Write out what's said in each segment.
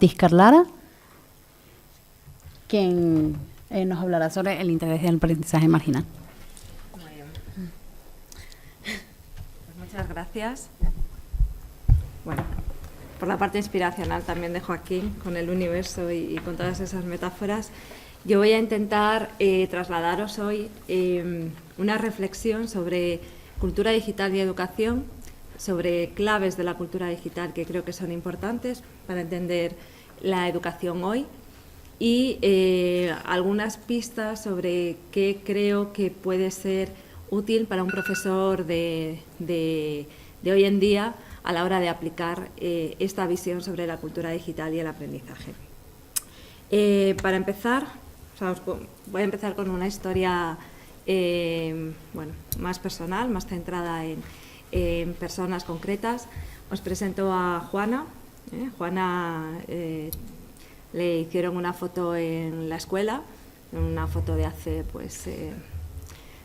Tiscar Lara, quien nos hablará sobre el interés del aprendizaje marginal. Muy bien. Pues muchas gracias. Bueno, por la parte inspiracional también de Joaquín, con el universo y con todas esas metáforas. Yo voy a intentar trasladaros hoy una reflexión sobre cultura digital y educación, sobre claves de la cultura digital que creo que son importantes para entender la educación hoy y algunas pistas sobre qué creo que puede ser útil para un profesor de hoy en día a la hora de aplicar esta visión sobre la cultura digital y el aprendizaje. Para empezar, voy a empezar con una historia más personal, más centrada en personas concretas. Os presento a Juana. Juana le hicieron una foto en la escuela, una foto de hace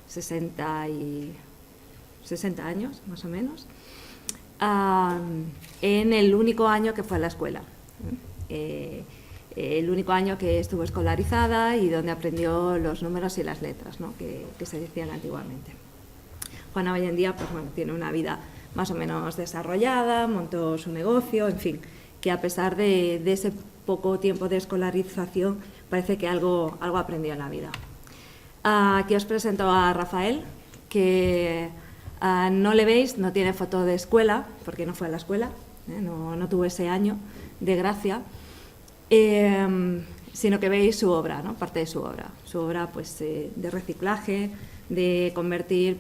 60 años, más o menos, en el único año que fue a la escuela. El único año que estuvo escolarizada y donde aprendió los números y las letras, ¿no? que se decían antiguamente. Juana hoy en día tiene una vida más o menos desarrollada, montó su negocio, en fin, que a pesar de ese poco tiempo de escolarización parece que algo aprendió en la vida. Aquí os presento a Rafael, que no le veis, no tiene foto de escuela, porque no fue a la escuela, no tuvo ese año de gracia. Sino que veis su obra, ¿no? Parte de su obra de reciclaje, de convertir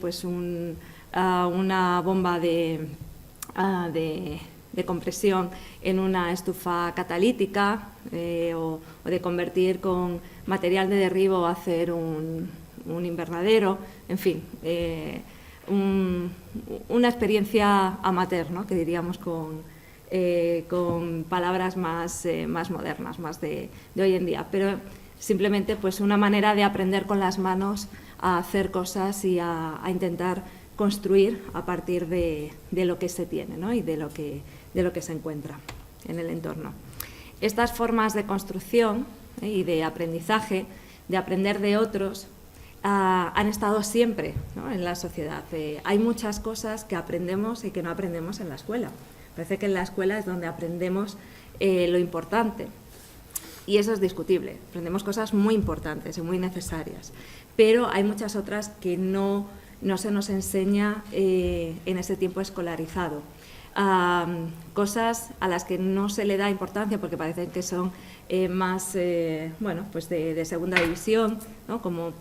una bomba de compresión en una estufa catalítica o de convertir con material de derribo a hacer un invernadero, en fin, una experiencia amateur, ¿no? Que diríamos con palabras más modernas, más de hoy en día, pero simplemente una manera de aprender con las manos a hacer cosas y a intentar construir a partir de lo que se tiene, ¿no? Y de lo que se encuentra en el entorno. Estas formas de construcción y de aprendizaje, de aprender de otros, han estado siempre, ¿no? En la sociedad. Hay muchas cosas que aprendemos y que no aprendemos en la escuela. Parece que en la escuela es donde aprendemos lo importante y eso es discutible. Aprendemos cosas muy importantes y muy necesarias, pero hay muchas otras que no se nos enseña en ese tiempo escolarizado. Cosas a las que no se le da importancia porque parecen que son más de segunda división, ¿no? Como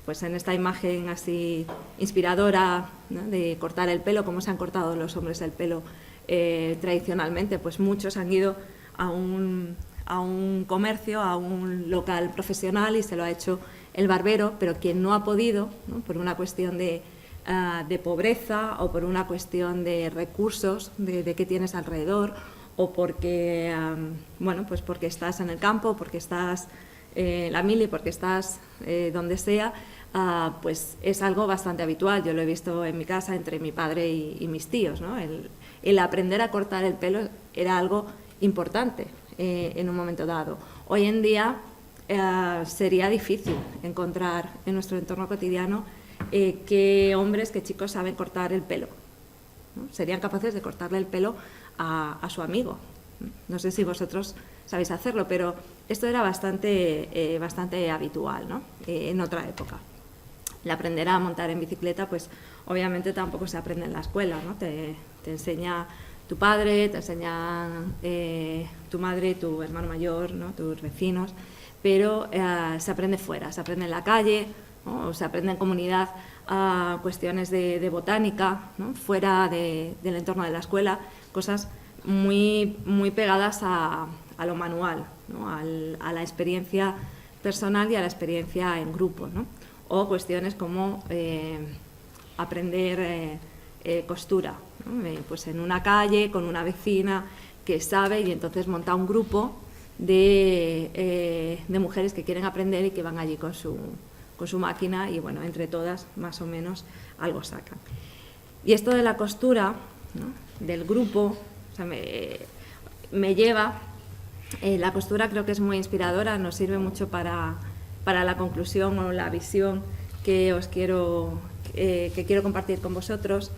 en esta imagen así inspiradora, ¿no? De cortar el pelo, cómo se han cortado los hombres el pelo tradicionalmente. Muchos han ido a un comercio, a un local profesional y se lo ha hecho el barbero, pero quien no ha podido, ¿no? Por una cuestión de pobreza o por una cuestión de recursos de qué tienes alrededor o porque porque estás en el campo, porque estás en la mili, porque estás donde sea, es algo bastante habitual. Yo lo he visto en mi casa entre mi padre y mis tíos, ¿no? El aprender a cortar el pelo era algo importante en un momento dado. Hoy en día sería difícil encontrar en nuestro entorno cotidiano que hombres, que chicos saben cortar el pelo, ¿no? Serían capaces de cortarle el pelo a su amigo. No sé si vosotros sabéis hacerlo, pero esto era bastante habitual, ¿no? En otra época. El aprender a montar en bicicleta, obviamente tampoco se aprende en la escuela, ¿no? Te enseña tu padre, te enseña tu madre, tu hermano mayor, ¿no? Tus vecinos, pero se aprende fuera, se aprende en la calle, ¿no? O se aprende en comunidad cuestiones de botánica, ¿no? Fuera del entorno de la escuela, cosas muy, muy pegadas a lo manual, ¿no? A la experiencia personal y a la experiencia en grupo, ¿no? O cuestiones como aprender costura, ¿no? En una calle con una vecina que sabe y entonces monta un grupo de mujeres que quieren aprender y que van allí con su máquina y entre todas más o menos algo sacan. Y esto de la costura, ¿no? Del grupo, me lleva La costura creo que es muy inspiradora, nos sirve mucho para la conclusión o la visión que quiero compartir con vosotros.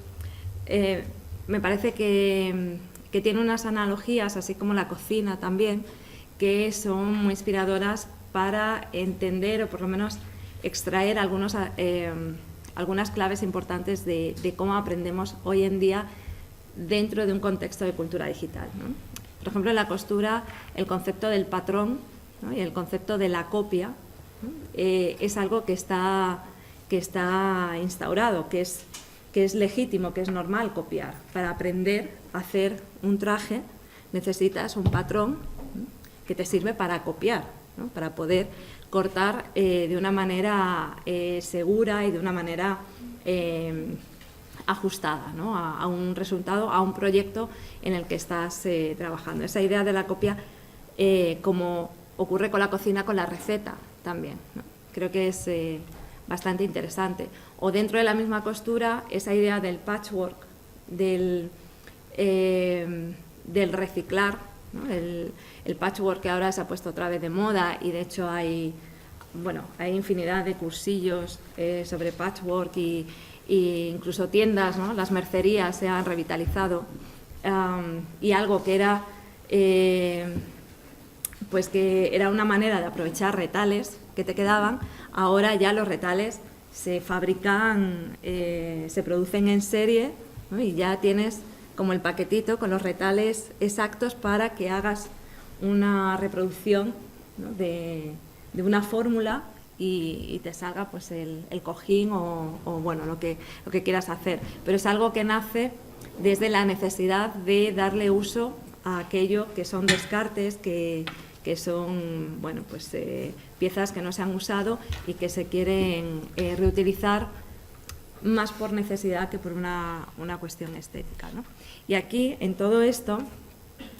Me parece que tiene unas analogías, así como la cocina también, que son muy inspiradoras para entender o por lo menos extraer algunas claves importantes de cómo aprendemos hoy en día dentro de un contexto de cultura digital, ¿no? Por ejemplo, en la costura, el concepto del patrón, ¿no? Y el concepto de la copia, ¿no? Es algo que está instaurado, que es legítimo, que es normal copiar. Para aprender a hacer un traje necesitas un patrón, ¿no? Que te sirve para copiar, ¿no? Para poder cortar de una manera segura y de una manera ajustada, ¿no? a un resultado, a un proyecto en el que estás trabajando. Esa idea de la copia, como ocurre con la cocina, con la receta también, ¿no? Creo que es bastante interesante. O dentro de la misma costura, esa idea del patchwork, del reciclar, ¿no? El patchwork que ahora se ha puesto otra vez de moda, y de hecho hay infinidad de cursillos sobre patchwork y incluso tiendas, ¿no? Las mercerías se han revitalizado, y algo que era pues que era una manera de aprovechar retales que te quedaban, ahora ya los retales se fabrican, se producen en serie, ¿no? Y ya tienes como el paquetito con los retales exactos para que hagas una reproducción, ¿no? de una fórmula y te salga pues el cojín o bueno, lo que quieras hacer. Pero es algo que nace desde la necesidad de darle uso a aquello que son descartes, que son piezas que no se han usado y que se quieren reutilizar más por necesidad que por una cuestión estética, ¿no? Y aquí, en todo esto,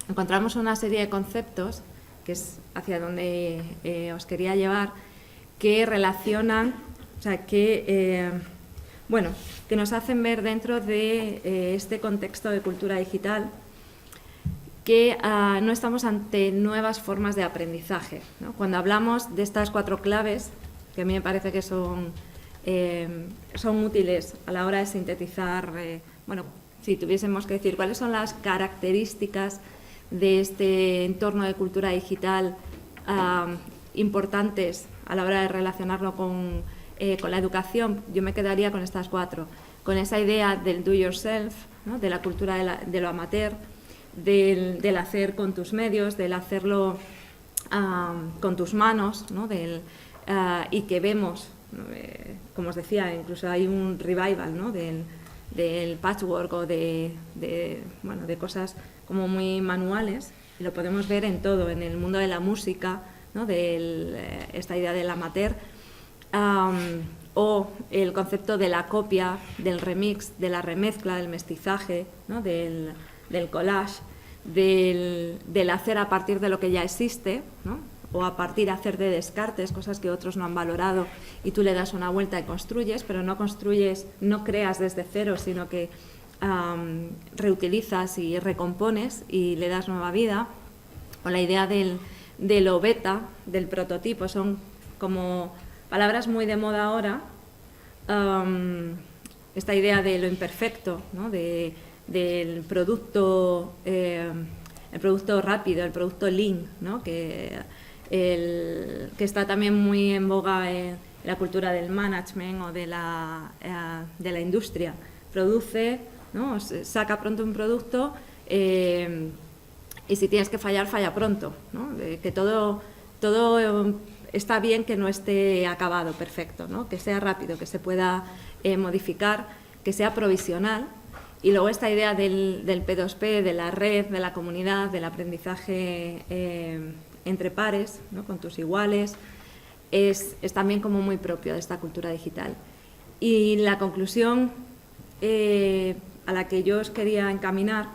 encontramos una serie de conceptos, que es hacia donde os quería llevar, que relacionan, o sea, que nos hacen ver dentro de este contexto de cultura digital que no estamos ante nuevas formas de aprendizaje, ¿no? Cuando hablamos de estas 4 claves, que a mí me parece que son útiles a la hora de sintetizar, si tuviésemos que decir cuáles son las características de este entorno de cultura digital importantes a la hora de relacionarlo con la educación, yo me quedaría con estas 4, con esa idea del do yourself, ¿no? De la cultura de lo amateur, del hacer con tus medios, del hacerlo con tus manos, ¿no? Y que vemos, como os decía, incluso hay un revival, ¿no? del patchwork o de cosas como muy manuales, y lo podemos ver en todo, en el mundo de la música, ¿no? Esta idea del amateur, o el concepto de la copia, del remix, de la remezcla, del mestizaje, ¿no? del collage, del hacer a partir de lo que ya existe, ¿no? O a partir de hacer de descartes, cosas que otros no han valorado, y tú le das una vuelta y construyes, pero no construyes, no creas desde cero, sino que reutilizas y recompones y le das nueva vida. O la idea de lo beta, del prototipo, son como palabras muy de moda ahora. Esta idea de lo imperfecto, ¿no? Del producto, el producto rápido, el producto lean, ¿no? que está también muy en boga en la cultura del management o de la industria. Produce, ¿no? Saca pronto un producto, y si tienes que fallar, falla pronto, ¿no? Que todo está bien, que no esté acabado perfecto, ¿no? Que sea rápido, que se pueda modificar, que sea provisional. Y luego esta idea del P2P, de la red, de la comunidad, del aprendizaje entre pares, ¿no? Con tus iguales, es también como muy propio de esta cultura digital. Y la conclusión a la que yo os quería encaminar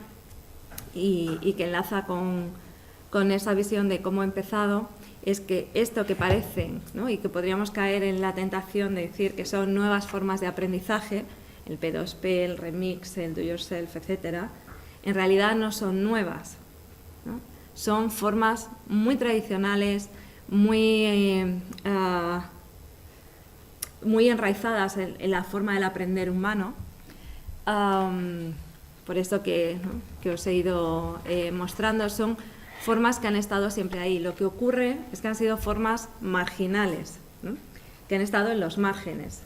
y que enlaza con esa visión de cómo he empezado, es que esto que parecen, ¿no? Y que podríamos caer en la tentación de decir que son nuevas formas de aprendizaje, el P2P, el remix, el do yourself, etcétera, en realidad no son nuevas, ¿no? son formas muy tradicionales, muy enraizadas en la forma del aprender humano. Por esto que os he ido mostrando, son formas que han estado siempre ahí. Lo que ocurre es que han sido formas marginales, ¿no? Que han estado en los márgenes,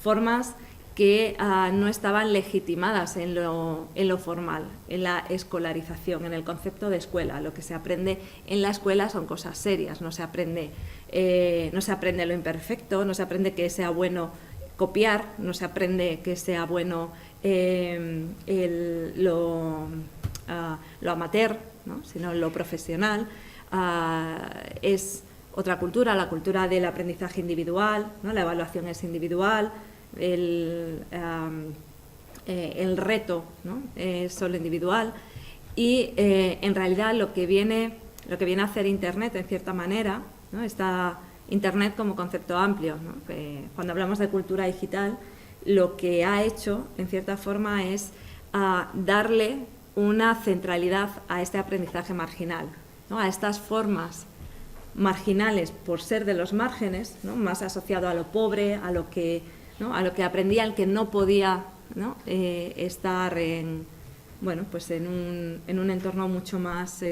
formas que no estaban legitimadas en lo formal, en la escolarización, en el concepto de escuela. Lo que se aprende en la escuela son cosas serias, no se aprende lo imperfecto, no se aprende que sea bueno copiar, no se aprende que sea bueno lo amateur, ¿no? Sino lo profesional. Es otra cultura, la cultura del aprendizaje individual, ¿no? La evaluación es individual, el reto, ¿no? Es solo individual, y en realidad lo que viene a hacer Internet, en cierta manera, ¿no? Está Internet como concepto amplio, ¿no? Cuando hablamos de cultura digital, lo que ha hecho, en cierta forma, es darle una centralidad a este aprendizaje marginal, ¿no? A estas formas marginales por ser de los márgenes, ¿no? Más asociado a lo pobre, a lo que aprendía el que no podía, ¿no? Estar en un entorno mucho más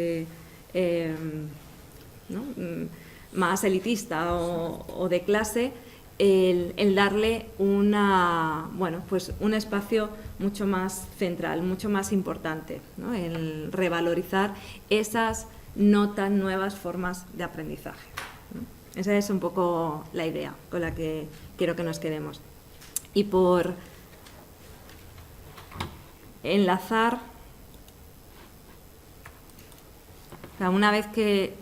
más elitista o de clase, el darle un espacio mucho más central, mucho más importante, ¿no? El revalorizar esas no tan nuevas formas de aprendizaje, ¿no? Esa es un poco la idea con la que quiero que nos quedemos. Y por enlazar, una vez que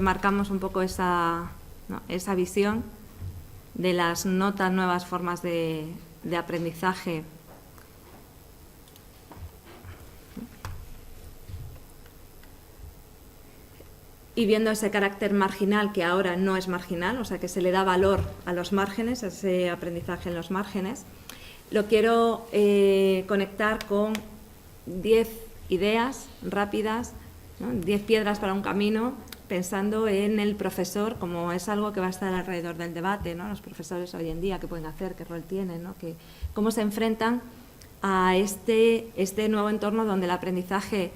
marcamos un poco esa visión de las no tan nuevas formas de aprendizaje, y viendo ese carácter marginal que ahora no es marginal, o sea que se le da valor a los márgenes, a ese aprendizaje en los márgenes, lo quiero conectar con 10 ideas rápidas, ¿no? 10 piedras para un camino, pensando en el profesor como es algo que va a estar alrededor del debate, ¿no? Los profesores hoy en día, ¿qué pueden hacer? ¿Qué rol tienen? ¿No? ¿Cómo se enfrentan a este nuevo entorno donde el aprendizaje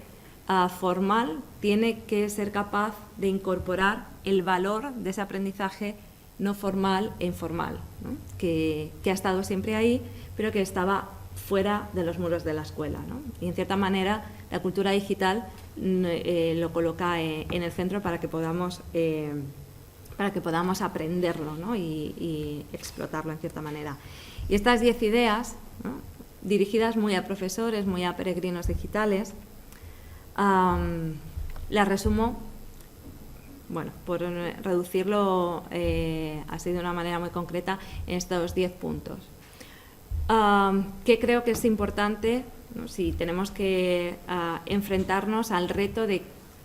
formal tiene que ser capaz de incorporar el valor de ese aprendizaje no formal e informal, ¿no? que ha estado siempre ahí, pero que estaba fuera de los muros de la escuela, ¿no? Y en cierta manera la cultura digital lo coloca en el centro para que podamos aprenderlo, ¿no? y explotarlo en cierta manera. Y estas 10 ideas, ¿no? Dirigidas muy a profesores, muy a peregrinos digitales, las resumo, por reducirlo así de una manera muy concreta, en estos 10 puntos. Que creo que es importante, ¿no? Si tenemos que enfrentarnos al reto de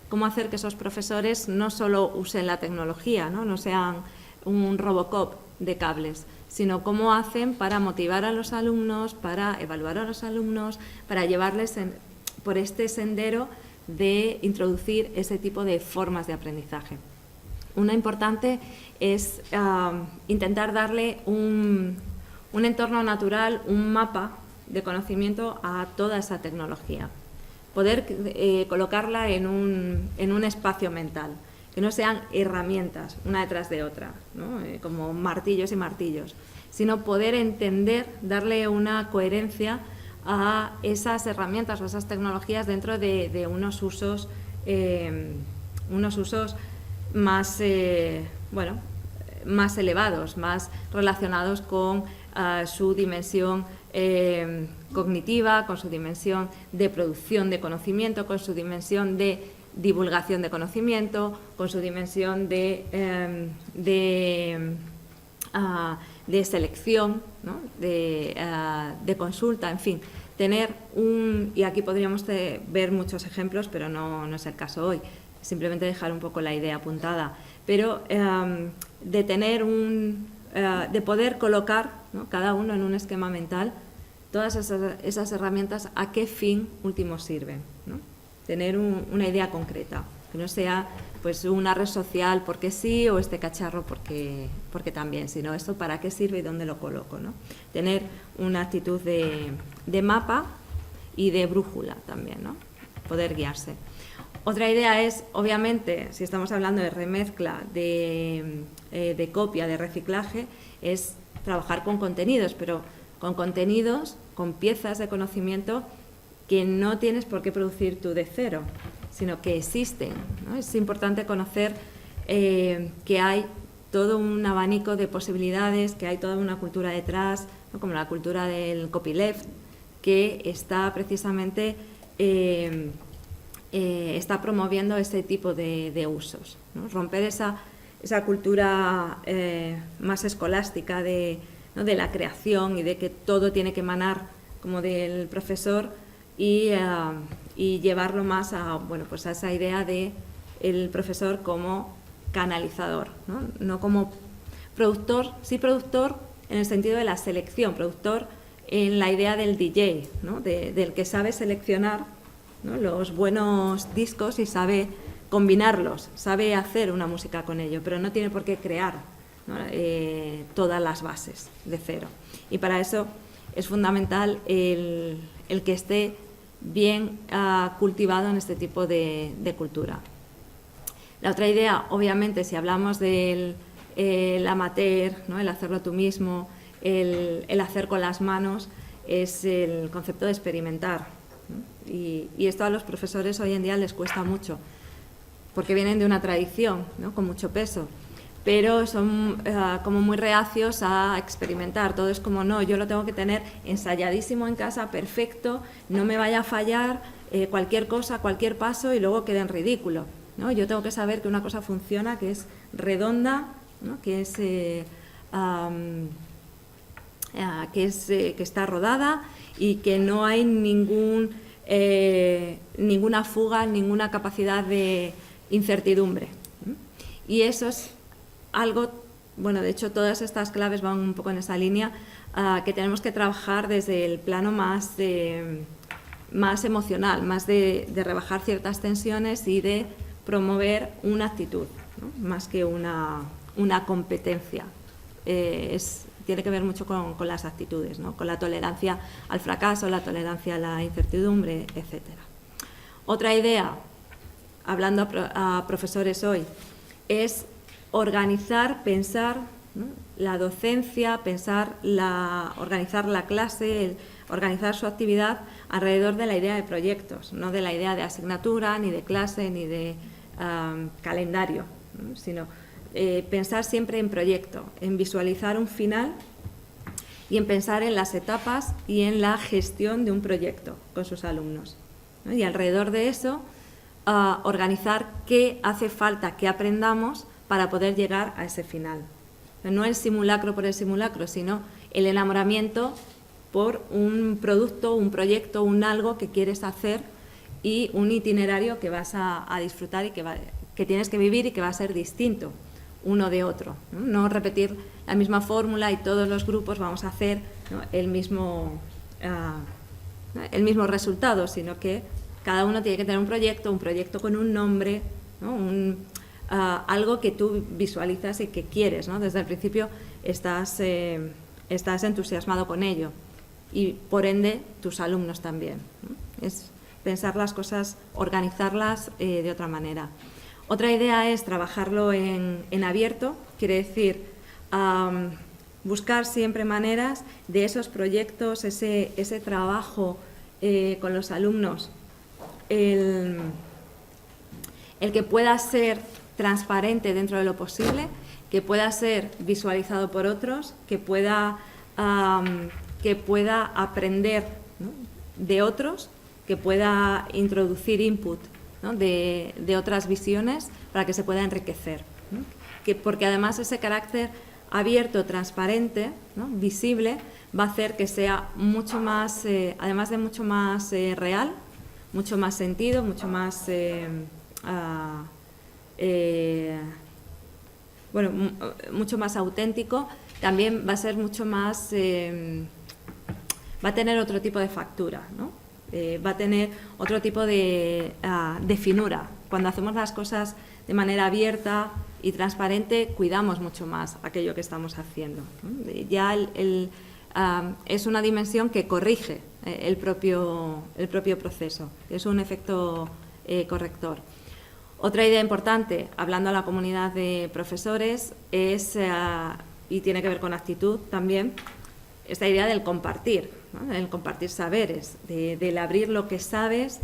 cómo hacer que esos profesores no solo usen la tecnología, no sean un Robocop de cables, sino cómo hacen para motivar a los alumnos, para evaluar a los alumnos, para llevarles por este sendero de introducir ese tipo de formas de aprendizaje. Una importante es intentar darle un entorno natural, un mapa de conocimiento a toda esa tecnología. Poder colocarla en un espacio mental, que no sean herramientas una detrás de otra, ¿no? Como martillos y martillos, sino poder entender, darle una coherencia a esas herramientas o esas tecnologías dentro de unos usos más, más elevados, más relacionados con su dimensión cognitiva, con su dimensión de producción de conocimiento, con su dimensión de divulgación de conocimiento, con su dimensión de selección, ¿no? de consulta, en fin, tener y aquí podríamos ver muchos ejemplos, pero no es el caso hoy, simplemente dejar un poco la idea apuntada, pero de tener de poder colocar, ¿no? Cada uno en un esquema mental todas esas herramientas, a qué fin último sirven, ¿no? Tener una idea concreta. que no sea pues una red social porque sí o este cacharro porque también, sino esto para qué sirve y dónde lo coloco, ¿no? Tener una actitud de mapa y de brújula también, ¿no? Poder guiarse. Otra idea es, obviamente, si estamos hablando de remezcla, de copia, de reciclaje, es trabajar con contenidos, pero con contenidos, con piezas de conocimiento que no tienes por qué producir tú de cero, sino que existen, ¿no? Es importante conocer que hay todo un abanico de posibilidades, que hay toda una cultura detrás, ¿no? Como la cultura del copyleft, que está precisamente está promoviendo este tipo de usos, ¿no? Romper esa cultura más escolástica ¿no? de la creación y de que todo tiene que emanar como del profesor y llevarlo más a, bueno, pues a esa idea de el profesor como canalizador, no como productor, sí productor en el sentido de la selección, productor en la idea del DJ, ¿no? Del que sabe seleccionar, ¿no? Los buenos discos y sabe combinarlos, sabe hacer una música con ello, pero no tiene por qué crear, ¿no? Todas las bases de cero. Y para eso es fundamental el que esté bien cultivado en este tipo de cultura. La otra idea, obviamente, si hablamos del amateur, ¿no? El hacerlo tú mismo, el hacer con las manos, es el concepto de experimentar, ¿no? Y esto a los profesores hoy en día les cuesta mucho, porque vienen de una tradición, ¿no? Con mucho peso, pero son como muy reacios a experimentar. Todo es como, no, yo lo tengo que tener ensayadísimo en casa, perfecto, no me vaya a fallar cualquier cosa, cualquier paso y luego quede en ridículo, ¿no? Yo tengo que saber que una cosa funciona, que es redonda, ¿no? Que está rodada y que no hay ninguna fuga, ninguna capacidad de incertidumbre. Y eso es algo, bueno, de hecho todas estas claves van un poco en esa línea, que tenemos que trabajar desde el plano más emocional, más de rebajar ciertas tensiones y de promover una actitud, ¿no? Más que una competencia. Tiene que ver mucho con las actitudes, ¿no? Con la tolerancia al fracaso, la tolerancia a la incertidumbre, etc. Otra idea, hablando a profesores hoy, es organizar, pensar, ¿no? La docencia, organizar la clase, organizar su actividad alrededor de la idea de proyectos, no de la idea de asignatura, ni de clase, ni de calendario, ¿no? Sino pensar siempre en proyecto, en visualizar un final y en pensar en las etapas y en la gestión de un proyecto con sus alumnos, ¿no? Y alrededor de eso organizar qué hace falta que aprendamos para poder llegar a ese final. No el simulacro por el simulacro, sino el enamoramiento por un producto, un proyecto, un algo que quieres hacer y un itinerario que vas a disfrutar y que tienes que vivir y que va a ser distinto uno de otro, ¿no? No repetir la misma fórmula y todos los grupos vamos a hacer, ¿no? el mismo resultado, sino que cada uno tiene que tener un proyecto con un nombre, ¿no? Algo que tú visualizas y que quieres, ¿no? Desde el principio estás entusiasmado con ello y por ende tus alumnos también, ¿no? Es pensar las cosas, organizarlas de otra manera. Otra idea es trabajarlo en abierto, quiere decir buscar siempre maneras de esos proyectos, ese trabajo con los alumnos, el que pueda ser transparente dentro de lo posible, que pueda ser visualizado por otros, que pueda aprender, ¿no? de otros, que pueda introducir input, ¿no? de otras visiones para que se pueda enriquecer, ¿no? Porque además ese carácter abierto, transparente, ¿no? visible, va a hacer que sea mucho más, además de mucho más real, mucho más sentido, mucho más mucho más auténtico, también va a ser mucho más, va a tener otro tipo de factura, ¿no? Va a tener otro tipo de finura, Cuando hacemos las cosas de manera abierta y transparente, cuidamos mucho más aquello que estamos haciendo, ¿no? Ya es una dimensión que corrige el propio proceso, es un efecto corrector. Otra idea importante, hablando a la comunidad de profesores, es, y tiene que ver con actitud también, esta idea del compartir, ¿no? El compartir saberes, del abrir lo que sabes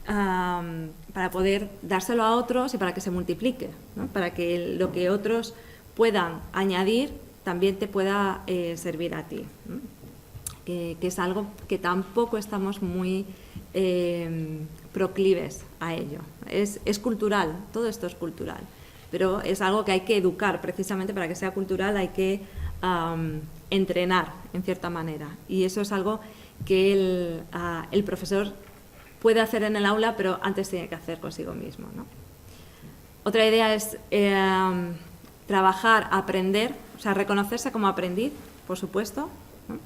para poder dárselo a otros y para que se multiplique, ¿no? Para que lo que otros puedan añadir también te pueda servir a ti, ¿no? Que es algo que tampoco estamos muy proclives a ello. Es cultural, todo esto es cultural, pero es algo que hay que educar. Precisamente para que sea cultural hay que entrenar en cierta manera, y eso es algo que el profesor puede hacer en el aula, pero antes tiene que hacer consigo mismo, ¿no? Otra idea es trabajar, aprender, o sea, reconocerse como aprendiz, por supuesto, ¿no?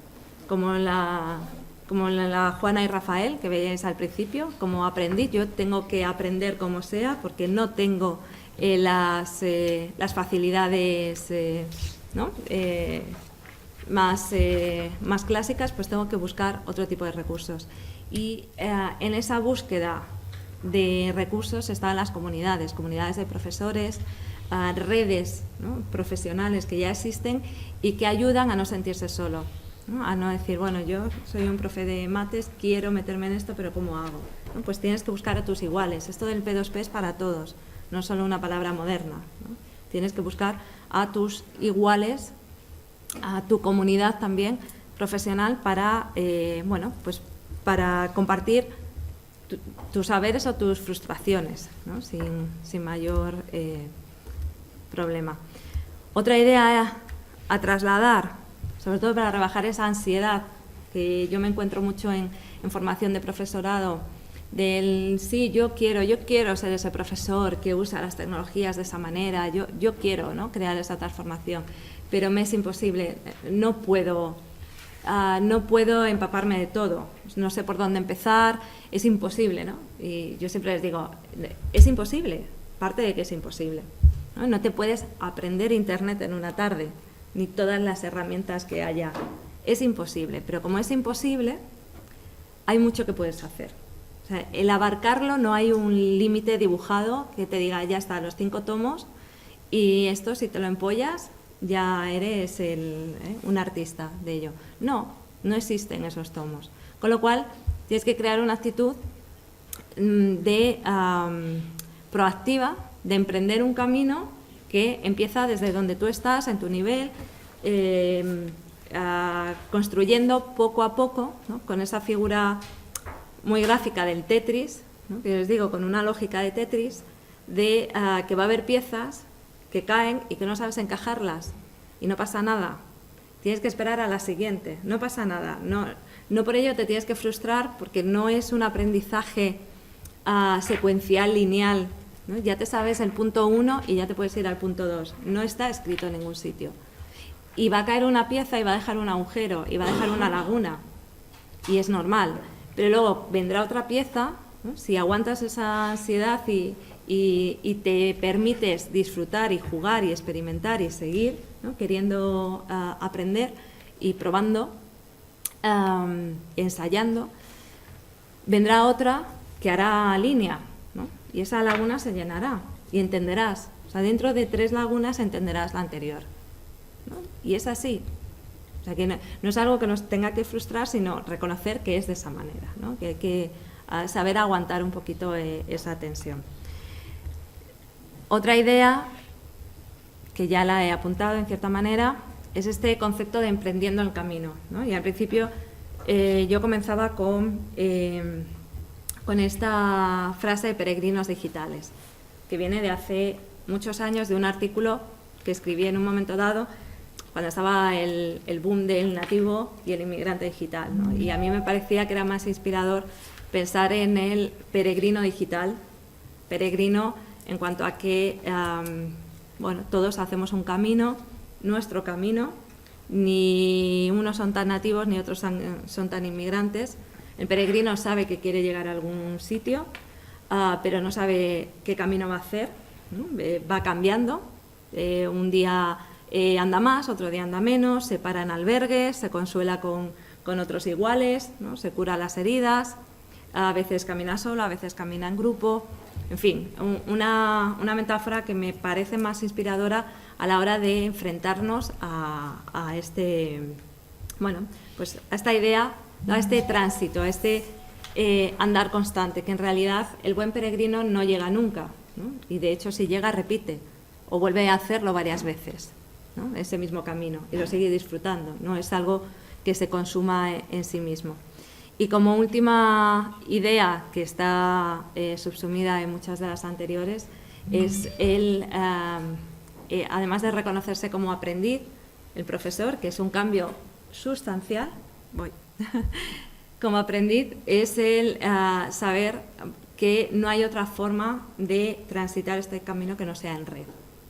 Como la Juana y Rafael, que veíais al principio, como aprendiz. Yo tengo que aprender como sea, porque no tengo las facilidades ¿no? Más clásicas, pues tengo que buscar otro tipo de recursos. Y en esa búsqueda de recursos están las comunidades de profesores, redes, ¿no? profesionales que ya existen y que ayudan a no sentirse solo, ¿no? A no decir, bueno, yo soy un profe de mates, quiero meterme en esto, pero ¿cómo hago? ¿No? Pues tienes que buscar a tus iguales. Esto del P2P es para todos, no solo una palabra moderna, ¿no? Tienes que buscar a tus iguales, a tu comunidad también profesional para, bueno, pues para compartir tus saberes o tus frustraciones, ¿no? sin mayor problema. Otra idea a trasladar, sobre todo para rebajar esa ansiedad que yo me encuentro mucho en formación de profesorado, del sí, yo quiero ser ese profesor que usa las tecnologías de esa manera, yo quiero, ¿no? crear esa transformación, pero me es imposible, no puedo empaparme de todo, no sé por dónde empezar, es imposible, ¿no? Y yo siempre les digo, es imposible, parte de que es imposible, ¿no? No te puedes aprender Internet en una tarde, ni todas las herramientas que haya, es imposible, pero como es imposible, hay mucho que puedes hacer. O sea, el abarcarlo, no hay un límite dibujado que te diga, ya está, los 5 tomos, y esto si te lo empollas, ya eres un artista de ello. No existen esos tomos. Con lo cual, tienes que crear una actitud proactiva, de emprender un camino que empieza desde donde tú estás, en tu nivel, construyendo poco a poco, ¿no? Con esa figura muy gráfica del Tetris, ¿no? Que les digo, con una lógica de Tetris, de que va a haber piezas que caen y que no sabes encajarlas y no pasa nada, tienes que esperar a la siguiente, no pasa nada, no por ello te tienes que frustrar, porque no es un aprendizaje secuencial, lineal, ¿no? Ya te sabes el punto 1 y ya te puedes ir al punto 2, no está escrito en ningún sitio, y va a caer una pieza y va a dejar un agujero y va a dejar una laguna, y es normal, pero luego vendrá otra pieza, ¿no? Si aguantas esa ansiedad y te permites disfrutar y jugar y experimentar y seguir, ¿no? Queriendo aprender y probando, ensayando, vendrá otra que hará línea, ¿no? Y esa laguna se llenará y entenderás. O sea, dentro de 3 lagunas entenderás la anterior, ¿no? Y es así. O sea, que no es algo que nos tenga que frustrar, sino reconocer que es de esa manera, ¿no? Que hay que saber aguantar un poquito esa tensión. Otra idea, que ya la he apuntado en cierta manera, es este concepto de emprendiendo el camino, ¿no? Y al principio yo comenzaba con esta frase de peregrinos digitales, que viene de hace muchos años, de un artículo que escribí en un momento dado, cuando estaba el boom del nativo y el inmigrante digital, ¿no? Y a mí me parecía que era más inspirador pensar en el peregrino digital, peregrino en cuanto a que, bueno, todos hacemos un camino, nuestro camino, ni unos son tan nativos ni otros son tan inmigrantes. El peregrino sabe que quiere llegar a algún sitio, pero no sabe qué camino va a hacer, ¿no? Va cambiando, un día anda más, otro día anda menos, se para en albergues, se consuela con otros iguales, ¿no? Se cura las heridas, a veces camina solo, a veces camina en grupo, en fin, una metáfora que me parece más inspiradora a la hora de enfrentarnos a este, bueno, pues a esta idea, a este tránsito, a este andar constante, que en realidad el buen peregrino no llega nunca, ¿no? Y de hecho si llega repite o vuelve a hacerlo varias veces, ¿no? Ese mismo camino, y lo sigue disfrutando, no es algo que se consuma en sí mismo. Y como última idea que está subsumida en muchas de las anteriores es además de reconocerse como aprendiz, el profesor, que es un cambio sustancial, como aprendiz es el saber que no hay otra forma de transitar este camino que no sea en red,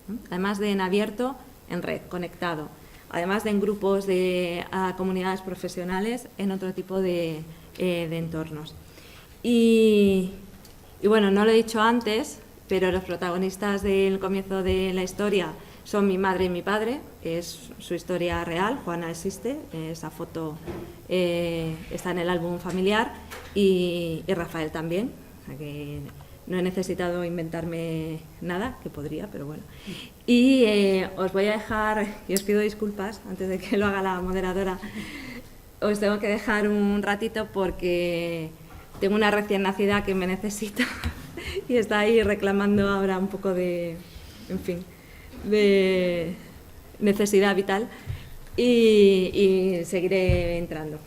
¿no? Además de en abierto, en red, conectado. Además de en grupos de comunidades profesionales, en otro tipo de entornos. Y bueno, no lo he dicho antes, pero los protagonistas del comienzo de la historia son mi madre y mi padre, que es su historia real. Juana existe, esa foto está en el álbum familiar, y Rafael también, o sea que no he necesitado inventarme nada, que podría, pero bueno. Y os voy a dejar, y os pido disculpas antes de que lo haga la moderadora, os tengo que dejar un ratito porque tengo una recién nacida que me necesita y está ahí reclamando ahora un poco de, en fin, de necesidad vital, y seguiré entrando,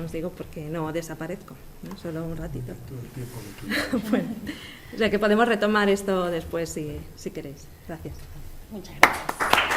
os digo, porque no desaparezco, ¿no? Solo un ratito. Bueno, o sea que podemos retomar esto después si queréis. Gracias. Muchas gracias.